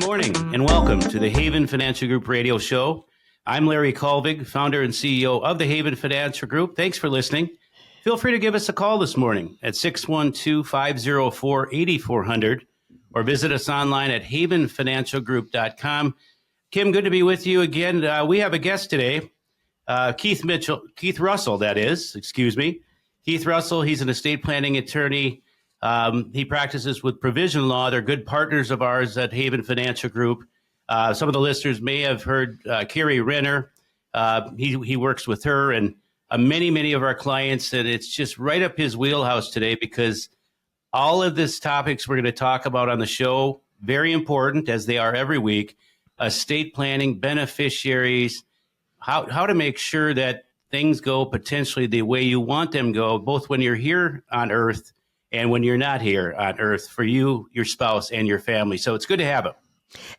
morning and welcome to the Haven Financial Group radio show. I'm Larry Colvig, founder and CEO of the Haven Financial Group. Thanks for listening. Feel free to give us a call this morning at 612-504-8400 or visit us online at havenfinancialgroup.com. Kim, good to be with you again. We have a guest today, Keith Russell, that is, excuse me. Keith Russell, he's an estate planning attorney. He practices with provision law. They're good partners of ours at Haven Financial Group. Some of the listeners may have heard Carrie Renner. He works with her and many of our clients, and it's just right up his wheelhouse today because all of these topics we're going to talk about on the show, very important as they are every week, estate planning, beneficiaries, how to make sure that things go potentially the way you want them to go, both when you're here on earth and when you're not here on earth for you, your spouse, and your family. So it's good to have him.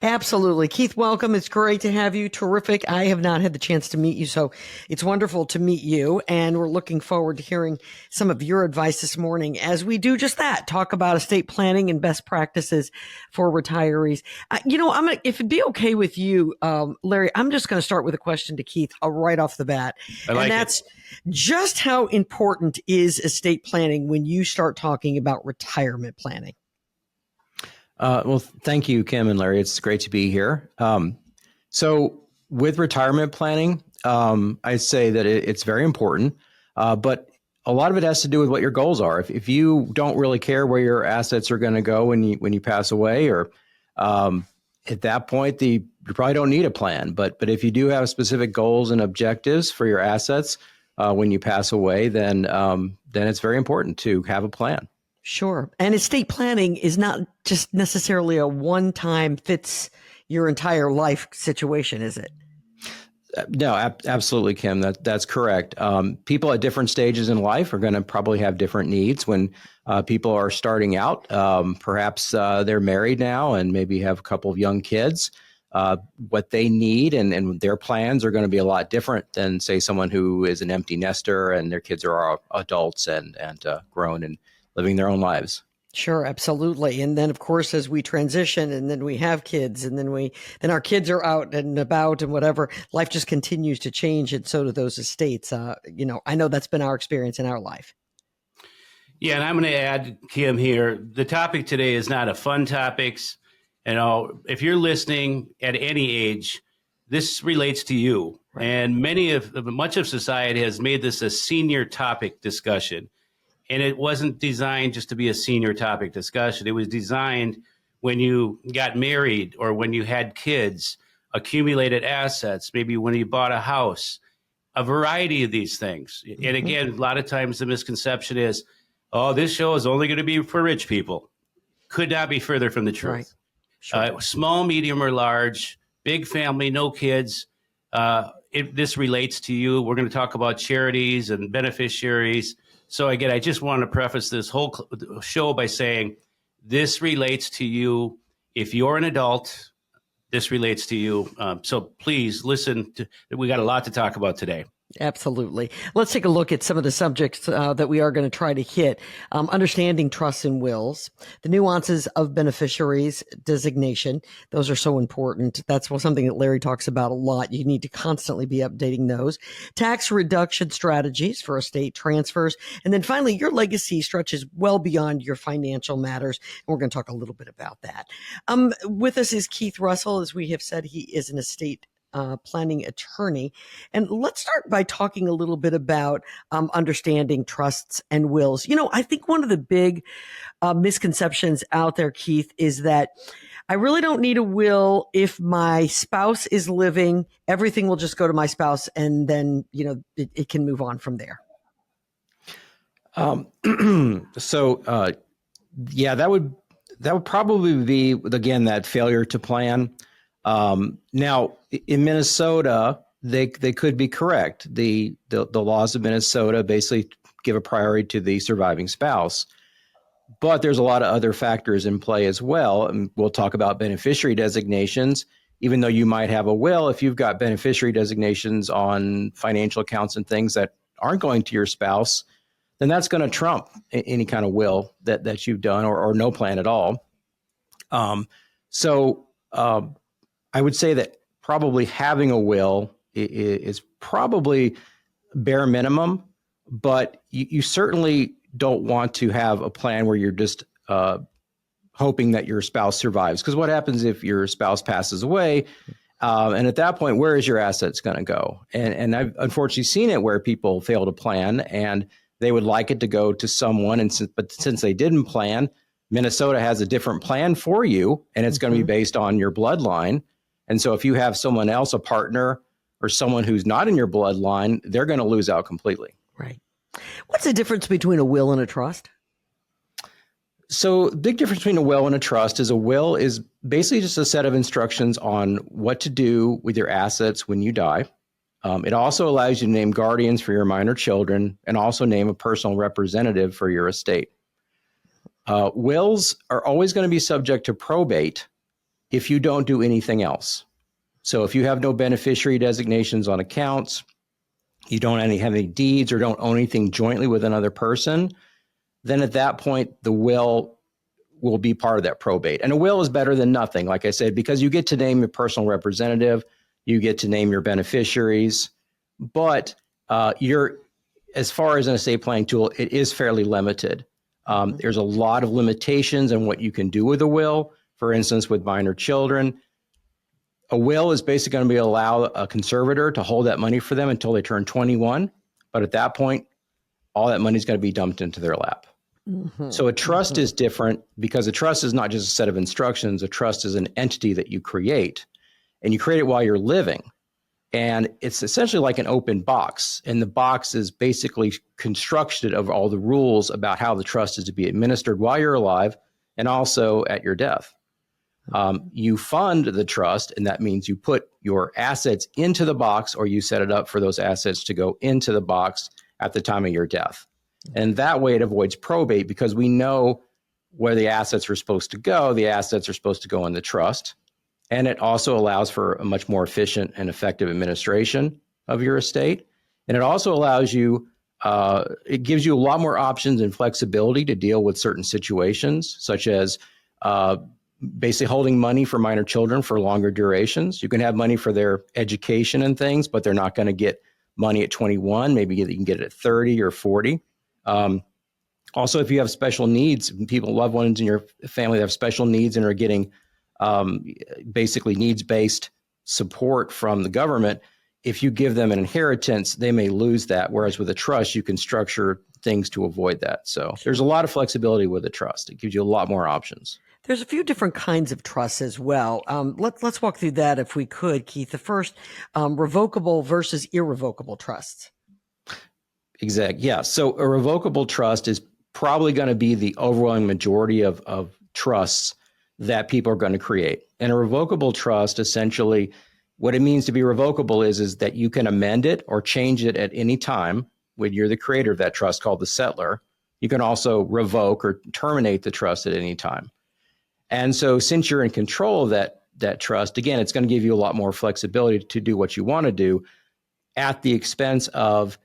Absolutely. Keith, welcome. It's great to have you. Terrific. I have not had the chance to meet you, so it's wonderful to meet you. And we're looking forward to hearing some of your advice this morning as we do just that, talk about estate planning and best practices for retirees. If it'd be okay with you, Larry, I'm just going to start with a question to Keith right off the bat. That's just how important is estate planning when you start talking about retirement planning? Well, thank you, Kim and Larry. It's great to be here. So with retirement planning, I say that it's very important, but a lot of it has to do with what your goals are. If you don't really care where your assets are going to go when you pass away, or at that point, you probably don't need a plan. But if you do have specific goals and objectives for your assets when you pass away, then it's very important to have a plan. Sure. And estate planning is not just necessarily a one-time fits your entire life situation, is it? No, absolutely, Kim. That's correct. People at different stages in life are going to probably have different needs. When people are starting out, perhaps they're married now and maybe have a couple of young kids. What they need and their plans are going to be a lot different than, say, someone who is an empty nester and their kids are all adults and grown and living their own lives. Sure, absolutely. And then, of course, as we transition and then we have kids and then our kids are out and about and whatever, life just continues to change. And so do those estates. I know that's been our experience in our life. Yeah, and I'm going to add, Kim, here, the topic today is not a fun topic. If you're listening at any age, this relates to you. Right. And much of society has made this a senior topic discussion. And it wasn't designed just to be a senior topic discussion. It was designed when you got married or when you had kids, accumulated assets, maybe when you bought a house, a variety of these things. Mm-hmm. And again, a lot of times the misconception is, this show is only going to be for rich people. Could not be further from the truth. Right. Sure. Small, medium, or large, big family, no kids. This relates to you. We're going to talk about charities and beneficiaries. So again, I just want to preface this whole show by saying this relates to you. If you're an adult, this relates to you. So please listen. We got a lot to talk about today. Absolutely. Let's take a look at some of the subjects that we are going to try to hit. Understanding trusts and wills, the nuances of beneficiaries designation. Those are so important. That's something that Larry talks about a lot. You need to constantly be updating those. Tax reduction strategies for estate transfers. And then finally, your legacy stretches well beyond your financial matters. And we're going to talk a little bit about that. With us is Keith Russell. As we have said, he is an estate planning attorney. And let's start by talking a little bit about understanding trusts and wills. I think one of the big misconceptions out there, Keith, is that I really don't need a will. If my spouse is living, everything will just go to my spouse and then, it can move on from there. Yeah, that would probably be, again, that failure to plan. Now in Minnesota, they could be correct. The laws of Minnesota basically give a priority to the surviving spouse, but there's a lot of other factors in play as well. And we'll talk about beneficiary designations. Even though you might have a will, if you've got beneficiary designations on financial accounts and things that aren't going to your spouse, then that's going to trump any kind of will that you've done or no plan at all. So I would say that probably having a will is probably bare minimum, but you certainly don't want to have a plan where you're just hoping that your spouse survives. Because what happens if your spouse passes away? And at that point, where is your assets going to go? And I've unfortunately seen it where people fail to plan and they would like it to go to someone. But since they didn't plan, Minnesota has a different plan for you, and it's going to be based on your bloodline. And so if you have someone else, a partner, or someone who's not in your bloodline, they're going to lose out completely. Right. What's the difference between a will and a trust? So the big difference between a will and a trust is a will is basically just a set of instructions on what to do with your assets when you die. It also allows you to name guardians for your minor children and also name a personal representative for your estate. Wills are always going to be subject to probate if you don't do anything else. So if you have no beneficiary designations on accounts, you don't have any deeds or don't own anything jointly with another person, then at that point, the will be part of that probate. And a will is better than nothing, like I said, because you get to name your personal representative, you get to name your beneficiaries, but as far as an estate planning tool, it is fairly limited. There's a lot of limitations on what you can do with a will. For instance, with minor children, a will is basically going to allow a conservator to hold that money for them until they turn 21. But at that point, all that money is going to be dumped into their lap. So a trust is different because a trust is not just a set of instructions. A trust is an entity that you create, and you create it while you're living. And it's essentially like an open box. And the box is basically constructed of all the rules about how the trust is to be administered while you're alive and also at your death. You fund the trust, and that means you put your assets into the box or you set it up for those assets to go into the box at the time of your death. And that way it avoids probate because we know where the assets are supposed to go. The assets are supposed to go in the trust. And it also allows for a much more efficient and effective administration of your estate. And it also allows you, it gives you a lot more options and flexibility to deal with certain situations, such as basically holding money for minor children for longer durations. You can have money for their education and things, but they're not going to get money at 21. Maybe you can get it at 30 or 40. Also, if you have special needs, loved ones in your family that have special needs and are getting basically needs-based support from the government, if you give them an inheritance, they may lose that. Whereas with a trust, you can structure things to avoid that. So there's a lot of flexibility with a trust. It gives you a lot more options. There's a few different kinds of trusts as well. Let's walk through that if we could, Keith. The first, revocable versus irrevocable trusts. Exactly. Yeah. So a revocable trust is probably going to be the overwhelming majority of trusts that people are going to create. And a revocable trust, essentially, what it means to be revocable is that you can amend it or change it at any time when you're the creator of that trust, called the settlor. You can also revoke or terminate the trust at any time. And so since you're in control of that trust, again, it's going to give you a lot more flexibility to do what you want to do at the expense of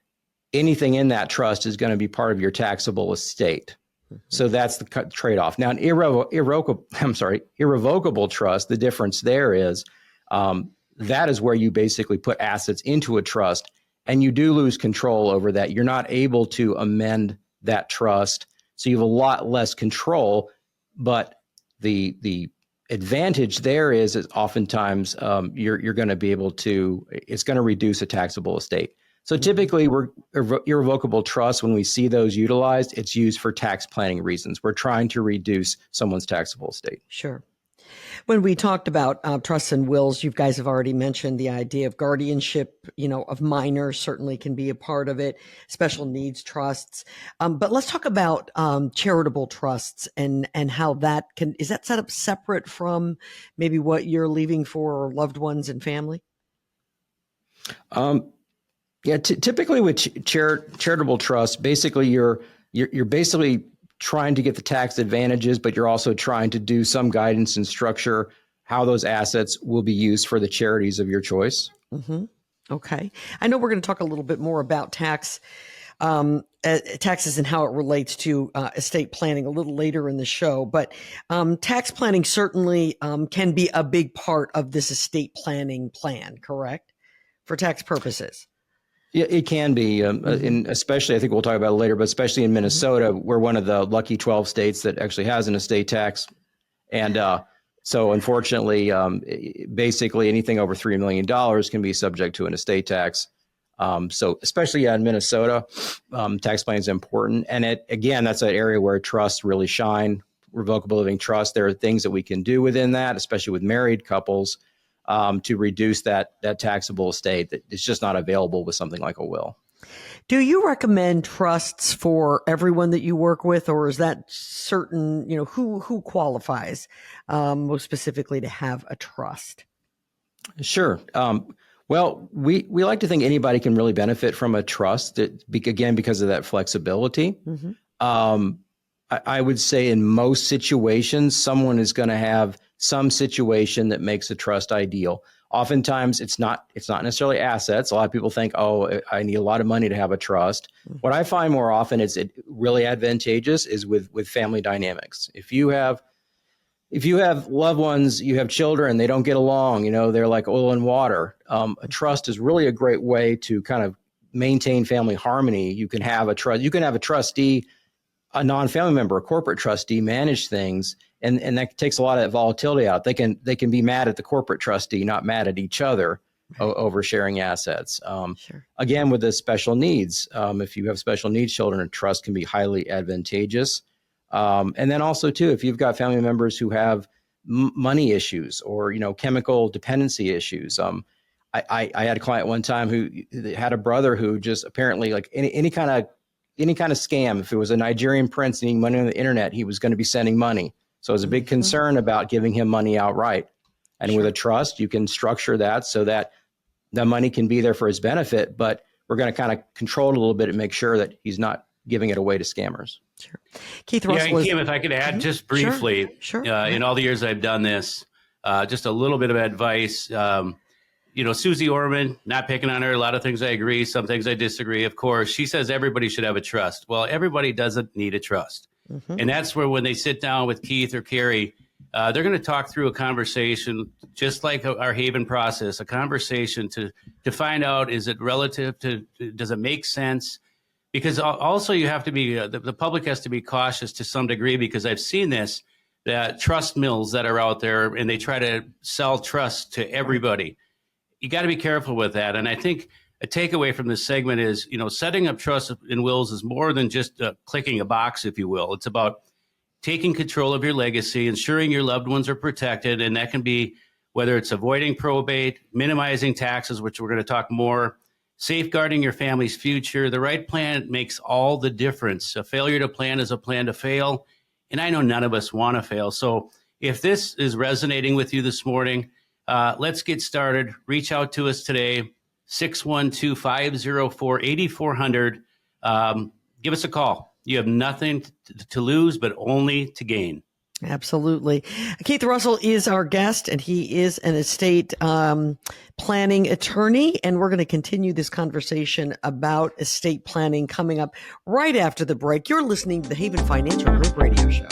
anything in that trust is going to be part of your taxable estate. So that's the trade-off. Now, an irrevocable trust, the difference there is that is where you basically put assets into a trust and you do lose control over that. You're not able to amend that trust. So you have a lot less control, but the advantage there is oftentimes you're going to be able to, it's going to reduce a taxable estate. So typically irrevocable trusts, when we see those utilized, it's used for tax planning reasons. We're trying to reduce someone's taxable estate. Sure. When we talked about trusts and wills, you guys have already mentioned the idea of guardianship, of minors certainly can be a part of it, special needs trusts. But let's talk about charitable trusts and how is that set up separate from maybe what you're leaving for loved ones and family? Yeah, typically with charitable trusts, basically you're basically trying to get the tax advantages, but you're also trying to do some guidance and structure how those assets will be used for the charities of your choice. Mm-hmm. Okay. I know we're going to talk a little bit more about tax taxes and how it relates to estate planning a little later in the show. But tax planning certainly can be a big part of this estate planning plan, correct? For tax purposes. Yeah, it can be, and especially, I think we'll talk about it later, but especially in Minnesota, we're one of the lucky 12 states that actually has an estate tax. And so unfortunately, basically anything over $3 million can be subject to an estate tax. So especially in Minnesota, tax planning is important. And again, that's an area where trusts really shine, revocable living trust. There are things that we can do within that, especially with married couples, to reduce that taxable estate that is just not available with something like a will. Do you recommend trusts for everyone that you work with, or is that certain, who qualifies most specifically to have a trust? Sure. Well, we like to think anybody can really benefit from a trust, again, because of that flexibility. I would say in most situations, someone is going to have some situation that makes a trust ideal. Oftentimes, it's not necessarily assets. A lot of people think, oh, I need a lot of money to have a trust. What I find more often is it really advantageous is with family dynamics. If you have loved ones, you have children, they don't get along, they're like oil and water. A trust is really a great way to kind of maintain family harmony. You can have a trustee, a non-family member, a corporate trustee manage things, and that takes a lot of that volatility out. They can be mad at the corporate trustee, not mad at each other over sharing assets. Sure. Again, with the special needs, if you have special needs children, a trust can be highly advantageous. And then also too, if you've got family members who have money issues or chemical dependency issues. I had a client one time who had a brother who just apparently, like any kind of scam, if it was a Nigerian prince needing money on the internet, he was going to be sending money. So it was a big concern about giving him money outright. And with a trust, you can structure that so that the money can be there for his benefit, but we're going to kind of control it a little bit and make sure that he's not giving it away to scammers. Sure. Keith Russell. Kim, if I could add just briefly, Sure. In all the years I've done this, just a little bit of advice. Susie Orman, not picking on her, a lot of things I agree, some things I disagree, of course. She says everybody should have a trust. Well, everybody doesn't need a trust. And that's where when they sit down with Keith or Carrie, they're going to talk through a conversation, just like our Haven process, a conversation to find out, is it relative to, does it make sense? Because also you have to be, the public has to be cautious to some degree, because I've seen this, that trust mills that are out there and they try to sell trust to everybody. You got to be careful with that. And I think a takeaway from this segment is, setting up trust and wills is more than just clicking a box, if you will. It's about taking control of your legacy, ensuring your loved ones are protected. And that can be whether it's avoiding probate, minimizing taxes, which we're going to talk more, safeguarding your family's future. The right plan makes all the difference. A failure to plan is a plan to fail. And I know none of us want to fail. So if this is resonating with you this morning, let's get started. Reach out to us today, 612-504-8400. Give us a call. You have nothing to lose, but only to gain. Absolutely. Keith Russell is our guest, and he is an estate planning attorney. And we're going to continue this conversation about estate planning coming up right after the break. You're listening to the Haven Financial Group Radio Show.